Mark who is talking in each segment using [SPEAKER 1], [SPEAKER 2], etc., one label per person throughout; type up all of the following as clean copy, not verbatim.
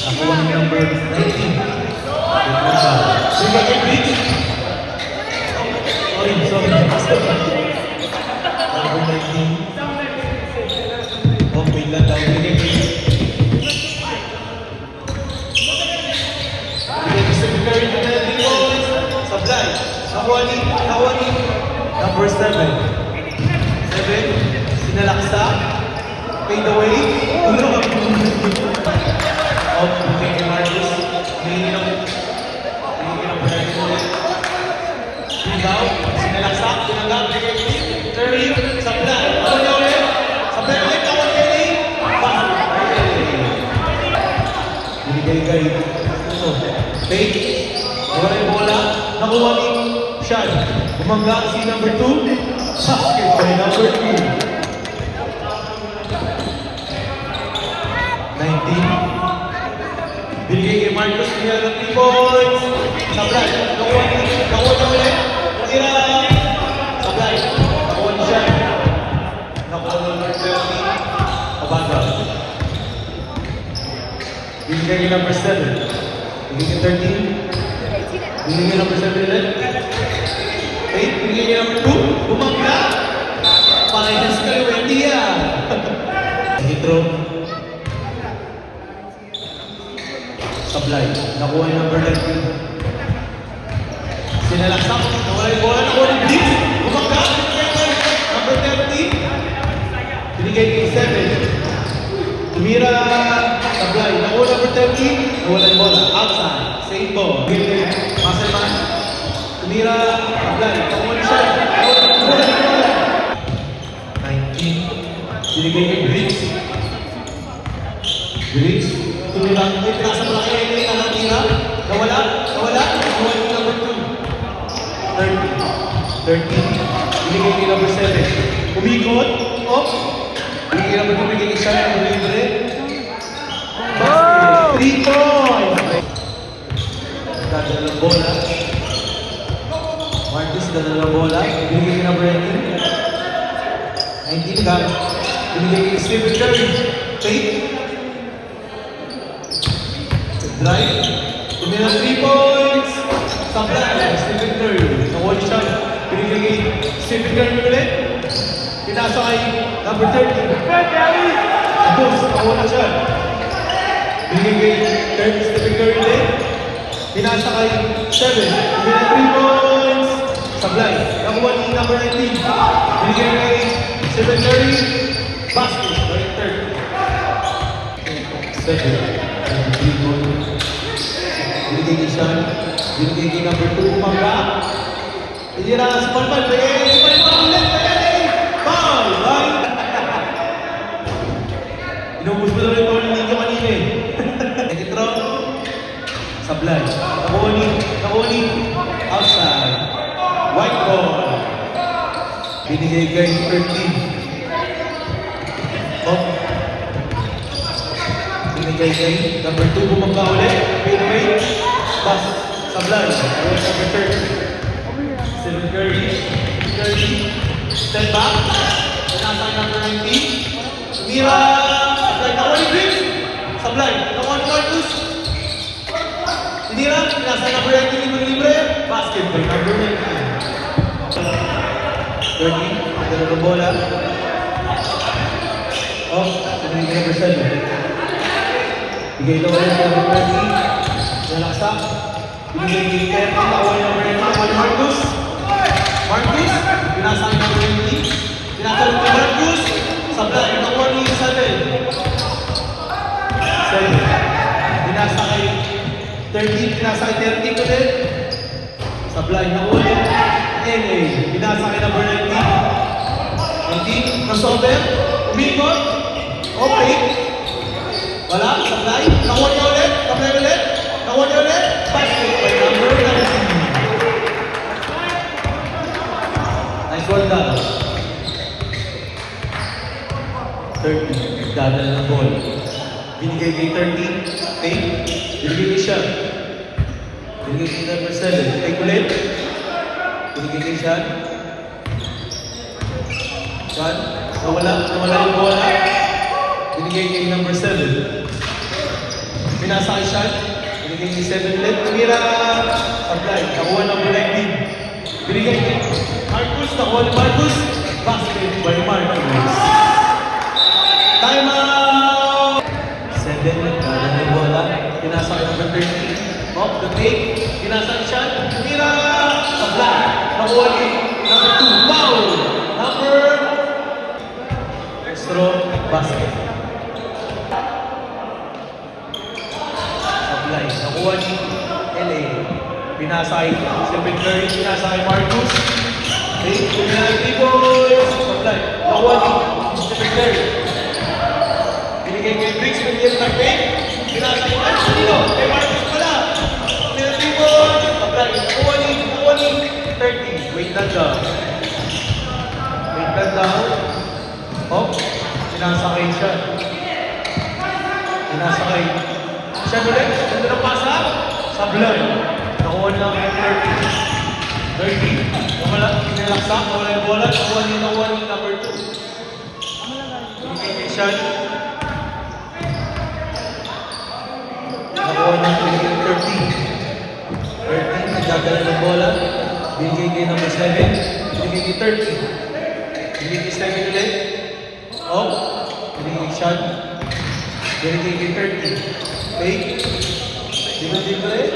[SPEAKER 1] Nakuha ni number 19. Sige, Blitz. Sorry. Number 19. Oh, wait lang daw. Secretary to the Nichols. Sablay. Nakuha ni number 7. Sinalaksa. Fade away. Okay, Marcus. Hingi ng pagkakas ulit. Sigaw. Sinalaksa. Tinanggap. Terry. Sablay. Nakuha ulit. Sablay ulit. Nakuha ulit. Binigay. Fake. Nakuha yung bola. Nakuha ni Sean. Bumangga si number 2. Basket by number 2. 19. Binigay kay Marcus. Binigay ng 3 points. Sablay. Nakuha na ulit. Tira. Sablay. Nakuha ni Sean. Nakuha number 30. Kabaga. Binigay kay number 7. Binigay 13. Binigay number 7 ulit. 8. Binigay number 2. Bumangga. Parehas kayo. Hindi yan. Hitro. Sablay. Nakuha yung number 19. Sinalaksak. Nawala yung bola. Nakuha yung Blitz. Bumangga. Number 30. Binigay kay 7. Tumira. Sablay. Nakuha number 30. Nawala yung bola. Outside. Same ball. Muscleman. Tumira. Sablay. Nakuha ni siya. Nawala yung bola. 19. Binigay kay Blitz. Tumira. Pinasa pala kay Henry. Nakatira. Nawala. Nawala yung number 2. 13. Binigay kay number 7. Umikot. Off. Binigay kay number 2. Binigay kay siya. Number libre. 3 points! Dadala ng bola. Marcus, dadala ng bola. Binigay kay number 19. 19 ka. Binigay kay Stephen Curry. Fake. Drive. Tumira 3 points. Sablay. Stephen Curry. Nawala siya. Binigay kay Stephen Curry ulit. Pinasa kay number 30. Tapos, nawala siya. Binigay kay Stephen Curry ulit. Pinasa kay 7. Tumira 3 points. Sablay. Nakuha ni number 19. Binigay kay Stephen Curry. Basket. By 30. 7. Binigay kay Sean. Binigay kay number 2. Umangga. Tinira sa palpal. Binigay kay palpal ulit. Foul! Right? Inubos mo na rin ito ninyo kanina eh. Nagitro. Sablay. Nakuha ni. Outside. White ball. Binigay kay 13. Oh. Binigay kay number 2. Bumangga ulit. Fadeaway. Pass. Sablay. Number 30. Stephen Curry. Step back. Pinasa number 19. Tumira. Sablay. Nakuha ni Blitz. Sablay. Nakuha ni Marcus. Tinira. Pinasa number 19. Libre. Basket by number 19. 30. Dala ng bola. Oh. Pinigay kay number 7. Bigay ito ulit ng number 30. Nalaksak. Binigay kay 30. Nakuha ni number 19. Nakuha ni Marcus. Pinasa ni number 20. Pinasa ni Marcus. Sablay. Nakuha ni 7. Pinasa kay 13. Pinasa kay 30 ulit. Sablay. Nakuha ni NA. Pinasa kay number 19. 19. Crossover. Umikot. Okay. Wala. Sablay. Nakuha niya ulit. Sablay ulit. Nakuha niya ulit. Basket by number 19. Nice one down. 30. Dadala ng ball. Binigay kay 13. Take. Binigay kay siya. Binigay kay number 7. Take ulit. Binigay kay Sean. Sean. Nawala yung bola. Binigay kay number 7. Pinasa kay Sean. Binigay ni 7 ulit. Tumira. Supply. Nakuha number 19. Binigay ni Marcus. Nakuha ni Marcus. Basket by Marcus. Time out! 7. Kada na yung bola. Pinasa kay number 13. Off the take. Pinasa ni Sean. Tumira. Supply. Nakuha ni number 2. Foul! Number Extra basket. Supply. Nakuha ni LA. Pinasa kay Stephen Curry. Pinasa kay Marcus. Okay. Penalty boys. Supply. Nakuha ni Stephen Curry. Binigay kay Briggs. Binigay kay Peg. Pinasa kay Angelino. Kay Marcus pala. Penalty boys. Supply. Nakuha ni 30. Wait lang daw. Wait lang daw. Oh, sinasakay siya. Sinasakay. Siya ulit. Ganda ng pasa. Sablay. Nakuha niya ang 30. 30. Nawala. Pinalaksak. Nawala yung bola. Nakuha niya number 2. Binigay siya. Nakuha niya yung 30. 30. Nagdadala ng bola. Binigay kay number 7. Binigay kay 30. Binigay kay 7 ulit. Oh, binigay shot. Binigay kay 30. Fake. Di ba eh?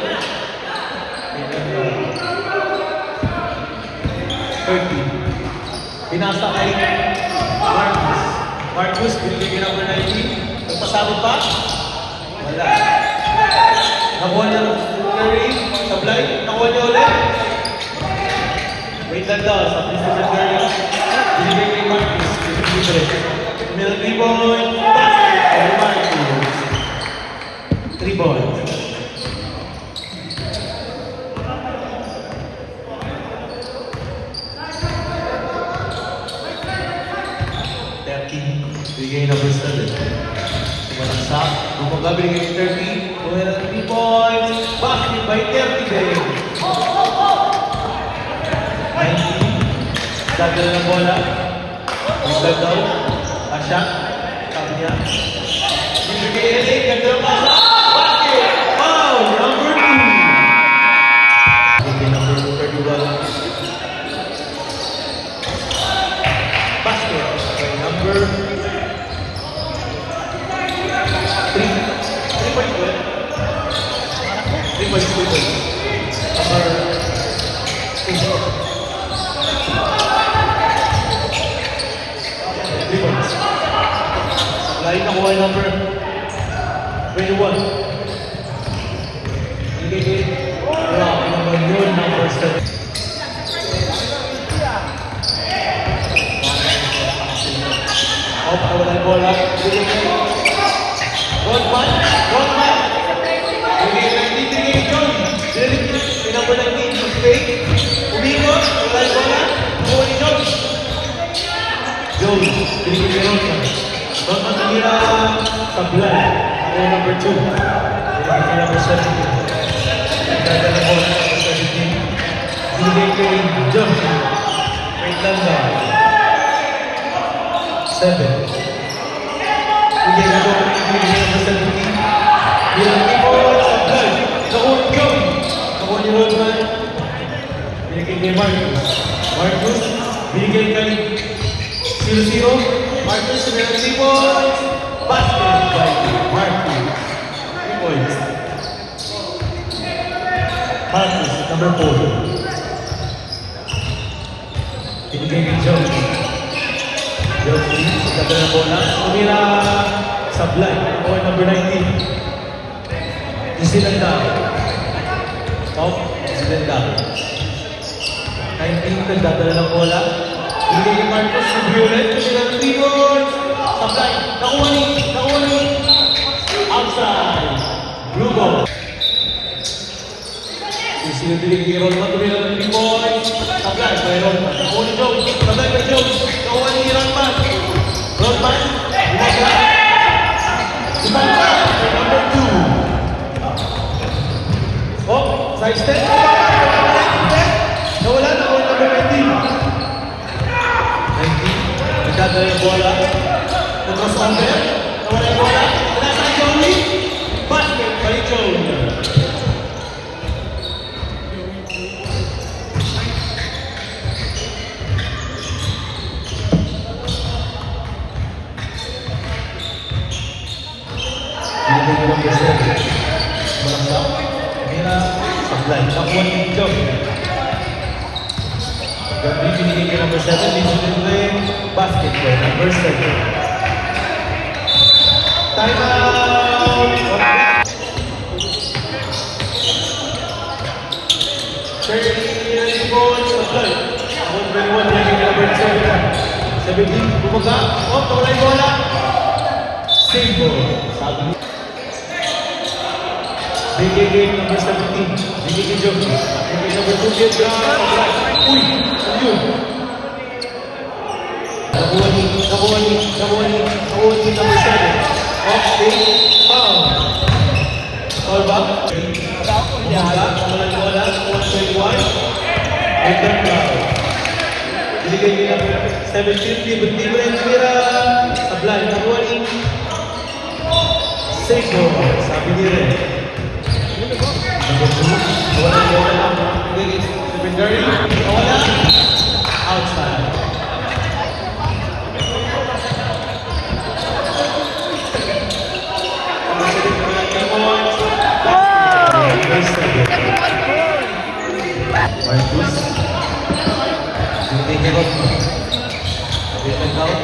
[SPEAKER 1] 30. Pinasa kay Marcus. Marcus, binigay kay number 19. Nagpasabot pa? Wala. Nakuha niya ng Curry. Sablay. Nakuha niya ulit. Wait lang daw. Sabi sa Curry. Binigay kay Marcus. Middle 3 point. Basket for Marcus. 3 points. Bigay number 7. Sumalaksak. Bumaga, binigay kay 30. Kuha ng 3 points. Basket by 30 din. 19. Dagdag ng bola. Dagdag daw. Asya. Sabi niya. Binigay LA. Ganda ng pasa. Basket. Foul. Number 2. Binigay number 31. Basket by number 3 points ba? 3 points, 2 points. Number 3 points. Lain nakuha yung number 21. Hindi kay Rock, number yun, number 7. Oh, pakawala yung bola. Hindi kay Rodman. Binigay kay John. Number 19, yung fake. Umikot, wala yung bola. Nakuha ni John. John, binigay kay Rodman. Rodman tumira sa Blan. Nakuha number 2. Binigay kay number 17. Nagdada na bola, number 17. Binigay kay John. Wait lang na. 7. Binigay na John. Binigay kay number 17. Bilang Nico sa Blan. Nakuha ni John. Nakuha ni Rodman. Binigay kay Marcus. Marcus, binigay kay 0-0. Marcus, meron 3 points. Basket by Marcus. 3 points. Marcus, number 4. Binigay kay John. John, sa ganda ng bola. Tumira sa Blan. Nakuha number 19. Isinanda. Top, isinanda. 19, nagdadala ng bola. Binigay kay Marcus, Violet, kasi ng 3 points. Supply, nakuha ni. Outside. Blue ball. Binigay kay Rodman, tumira ng 3 points. Supply, by Rodman. Nakuha ni Jones. Supply by Jones. Nakuha ni Rodman. Rodman, bumaga. Bumaga, number 2. Oh, side step. Nawala na ako number 19. 19. Nagdadala yung bola. Nag-cross under. Nawala yung bola. Nasa Johnny. Basket. Binigay number 7. Malaksa. Mira. Supply. Nakuha ni Job. Gabi binigay kay number 7. Binigay basket for number 7. Time out! 30 points. Supply. 121. Binigay kay number 7. 17. Bumaga. Oh, tawala yung bola. Save ball. Sabi niya. Bigay game number 17. Bigay kay Job. Bigay number 2. Get down. Uy! Ano yun? Nakuha ni number 7. Okay. Foul. Foul ba? Bumaga. Tamalan bola. 121. Return foul. Bigay kay number 17. Libre na tira. Sablay. Nakuha ni save ball. Sabi niya rin. Number 2. Wala yung bola lang. Bigay secondary. Wala. Outside. Marcus. Bigay kay Rob. Bigay out.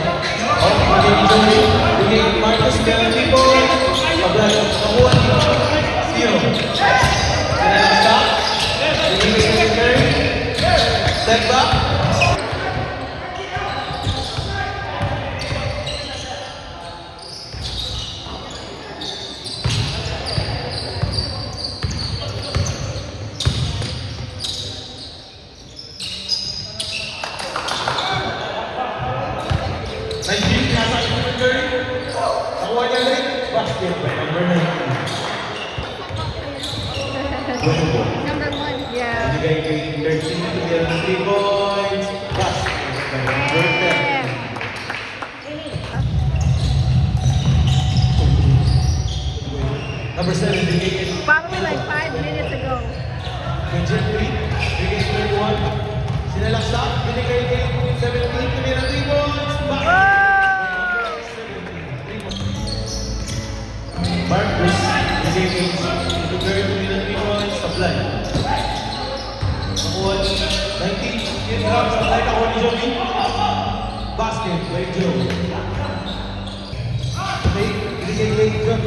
[SPEAKER 1] Oh, bigay ni Joey. Bigay ni Marcus. Bigay ni Paul. Pablas. Nakuha ni Zero. Stop. Bigay ni secondary. Step back. Basket by number 19.
[SPEAKER 2] Number 1, yeah.
[SPEAKER 1] Binigay kay 13 to get 3 points. Basket by number 10. Number 7, binigay kay
[SPEAKER 2] Probably like 5 minutes ago.
[SPEAKER 1] Jeffrey. Binigay kay 21. Sinalaksa. Binigay kay 17 to get 3 points. Basket. Marcus, bigay kay Tutor to win 3 points, supply. Nakuha ni 19, get up, supply, nakuha ni Joey. Basket by Joe. Fake, binigay kay Joe.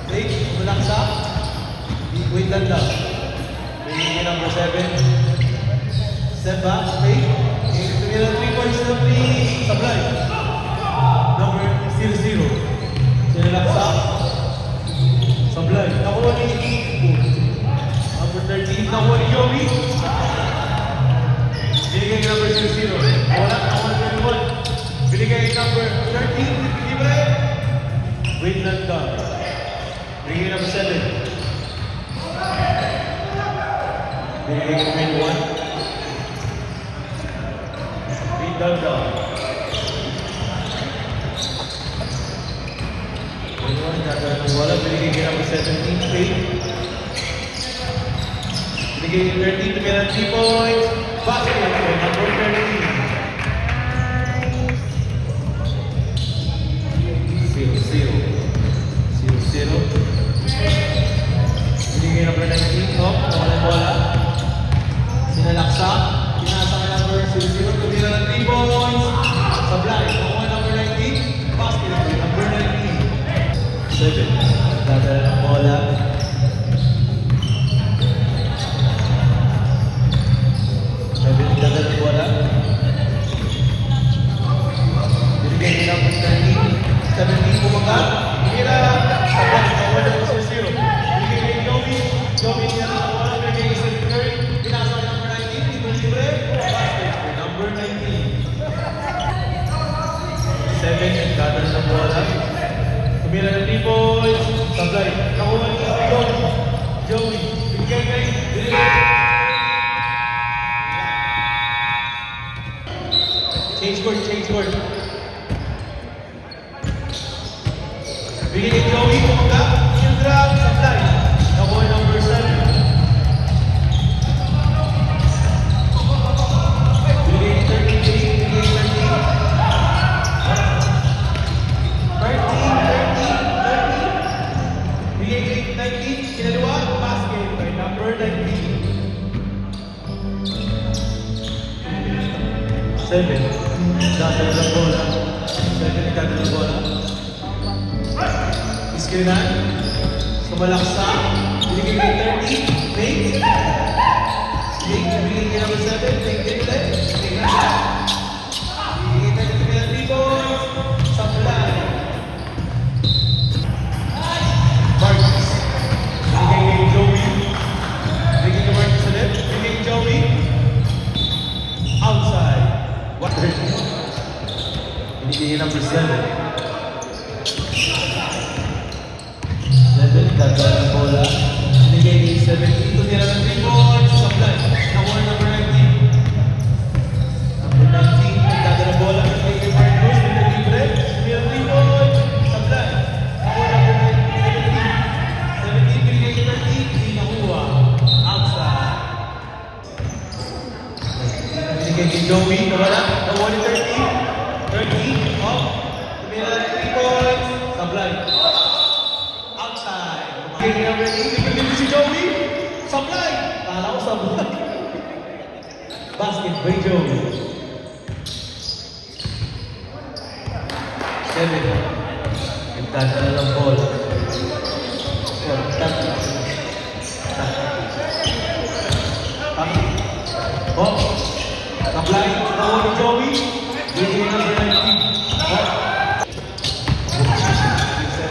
[SPEAKER 1] Fake, malaksa. Wait lang lang. Binigay kay number 7. Step back, fake. Tumira 3 points na please, supply. Number 0-0. Sinalaksa. Sablay. Nakuha ni number 13. Nakuha ni Yomi. Binigay kay number 0-0. Wala. Nakuha ni 21. Binigay kay number 13. Libre. Wait lang ka. Binigay kay number 7. Binigay kay 21. Wait lang ka. Wala, binigay kay number 17, Faith. Binigay kay 13 to get 3 points. Basket by number 13. 0-0. Binigay kay number 19, Top. Nawala yung bola. Sinalaksa. Pinasa kay number 0-0 to get 3 points. Sablay. Nakuha number 19. Basket by number 19. 7. Dadala ng bola. 7. Dadala ng bola. Binigay ni number 13. 17 bumaga. Mira. Sabay. Nawala ng 0-0. Binigay kay Joey. Joey niya ng bola. Binigay kay Stephen Curry. Pinasa kay number 19. Dito libre. Basket by number 19. 7. Dadala ng bola. Tumira ng 3 points. Sablay. Nakuha ni Joey. Bigay kay Change court. Bigay kay Joey. Pumunta. Indra. Sablay. Nakuha number 7. Bigay kay 13. Bigay kay 13. 13. 7. Dadala ng bola. 7 dadala ng bola. Iskrinan. Sumalaksa. Binigay kay 30. Fake. Binigay kay number 7. Fake din ulit. Fake na siya. Binigay kay 3 points. Supply. Marcus. Binigay kay Joey. Binigay kay Marcus ulit. Binigay kay Joey. Outside. What? Binigay kay number 7. 7, dadala ng bola. Binigay kay 17. Tumira ng 3 points. Supply. Nakuha number 19. Number 19, dadala ng bola. Binigay kay Marcus. Binigay kay Fred. Tumira ng 3 points. Supply. Nakuha number 17. 17, binigay kay 13. Hindi nakuha. Outside. Binigay kay Joey. Nawala. Nakuha ni 13. 13. Off. Tumira ng 3 points. Supply. Outside. Binigay number 8. Binigay si Joey. Supply. Kala ko supply. Basket by Joey. 7. Nagdadala ng bola. Oh, supply. Nakuha ni Joey. Binigay number 19. Oh.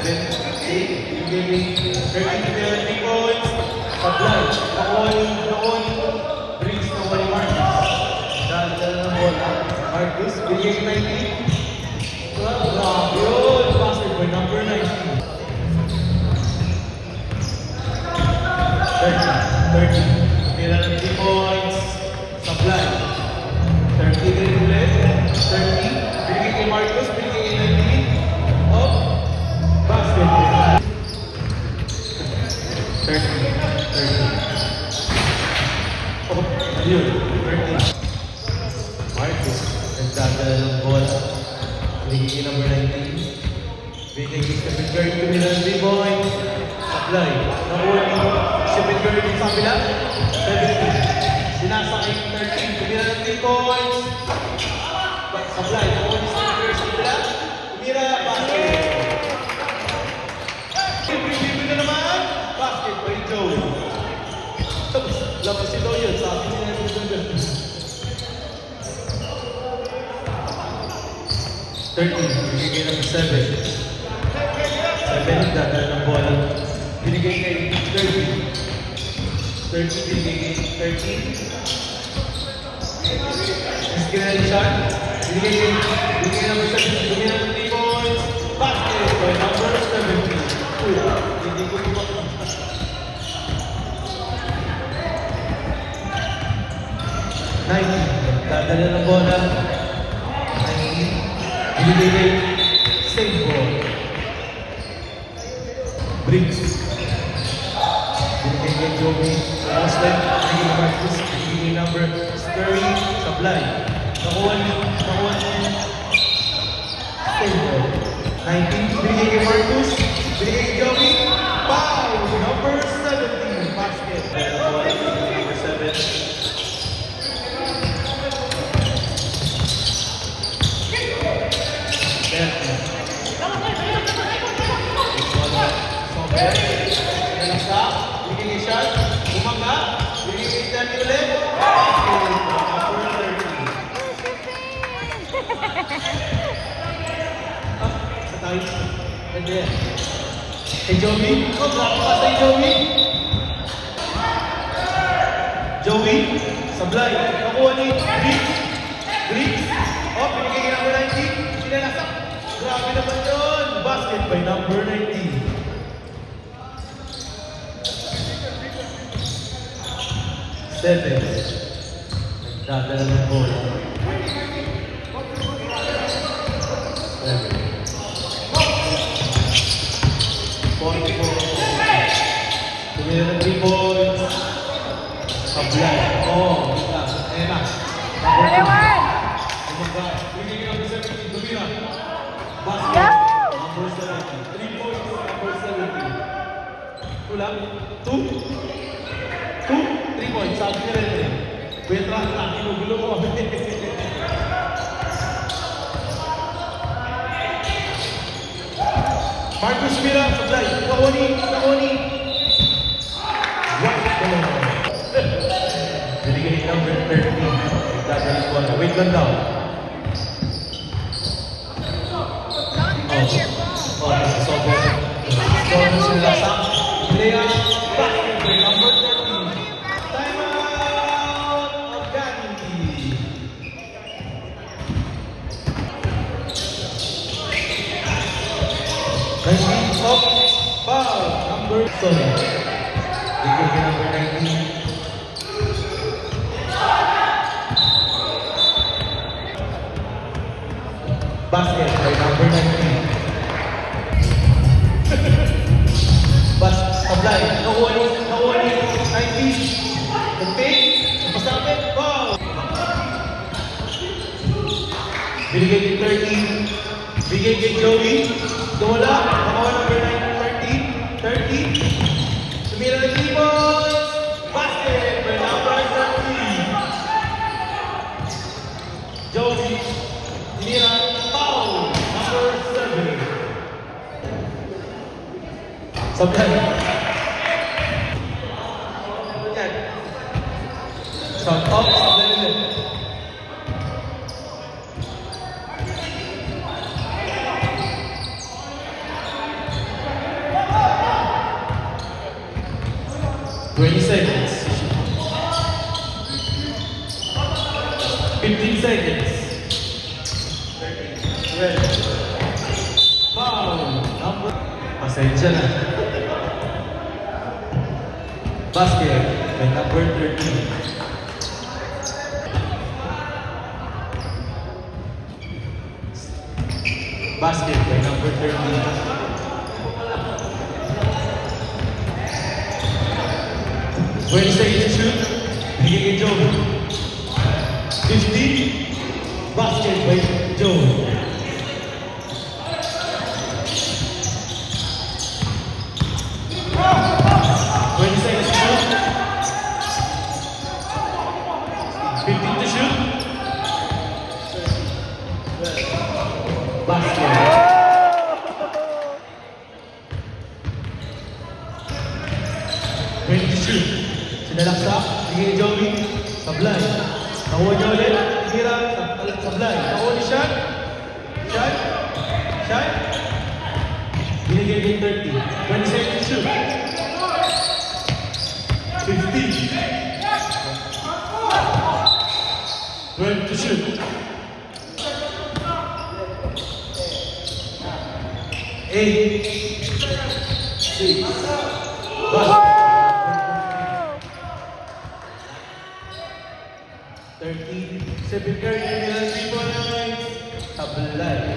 [SPEAKER 1] 7, 8, binigay 13 points. Supply. Nakuha ni Briggs, nakuha ni Marcus. Dala ng bola. Marcus, binigay 19. Grabe yun. Basket by number 19. 30. Tira ng 3 points. Supply. 30 rin ulit. 30. Binigay kay Marcus. Binigay kay 19. Oh. Basket. 30. 30. Oh. Ayun. 30. Marcus. Nagdadala ng bola. Binigay kay number 19. Binigay kay Stephen Curry. Tumira ng 3 points. Supply. Nakuha ni Stephen Curry sa kabila. 17. Sinasakay 13. Tumira ng 3 points. Supply. Nakuha ni Stephen Curry sa kabila. Tumira. Basket. Preview na naman. Basket by Joey. Labas si Doyon. Sabi niya yung Doyon. 13. Binigay ng 7. 7. Nagdadala ng bola. Binigay kay 30. 30. Binigay kay 13. Iskrinan siya. Binigay ng 7. Binigay ng 3 points. Basket by number 17. Uy, hindi ko pa. 19. Nagdadala ng bola. 19. Binigay kay same ball. Briggs. Binigay kay Joey. Austin. Binigay kay Marcus. Binigay kay number Curry. Supply. Nakuha ni same ball. 19. Binigay kay Marcus. Binigay kay Joey. Foul! Number 17. Basket. Number 7. Hey Joey, oh, grabe ka sa Joey. Joey, sablay. Nakuha ni Briggs. Briggs. Oh, binigay kay number 19. Sinalasak. Grabe naman yun. Basket by number 19. 7. Nagdadala ng bola. 7. Point po. Tumira ng 3 points. Sablay. Oh, bigla. Ayan na.
[SPEAKER 2] Everyone!
[SPEAKER 1] Oh my God. Binigay kay number 17. Tumira. Basket.
[SPEAKER 2] Go!
[SPEAKER 1] Number 17. 3 points. Number 17. Kulang. 2. 3 points. Sabi niya rin. Kuya Tra, ginugulo ko. Marcus Mira, supply. Kahoni. Right ball. Binigay number 30. Dadalik ko na. Wait lang daw.
[SPEAKER 2] Don't touch your phone.
[SPEAKER 1] Sobo. Sobo sila sa Lea Basket by number 13. Time out of Gandhi. Nice up. Foul. Number 7. Bigay kay number 19. Basket by number 19. Bas, apply. Nakuha ni 19. Nag-pick. Napasapit. Wow! Binigay kay 13. Bigay kay Joey. Nawala. Nakuha number 9, 30. Sumira ng 3 points. Basket by number 13. Joey. Sumira. Foul. Number 7. Sabay. Yan. Shot up. Sabay ulit. Seconds. 15 seconds. 12. Foul. Number. Pasensya na. Basket by number 13. Basket by number 13. 20 seconds to shoot. Bigay kay Joe. 15. Basket by Joe. 20 seconds to shoot. 15 to shoot. Basket. 20 to shoot. Sinalaksak. Bigay kay Joey. Sablay. Nakuha niya ulit. Tira. Sablay. Nakuha ni Shot. Shot. Binigay kay 30. 20 seconds to shoot. 15. 12 to shoot. 8. 6. Basket. 13. 7 Curry. 3 points. Sablay.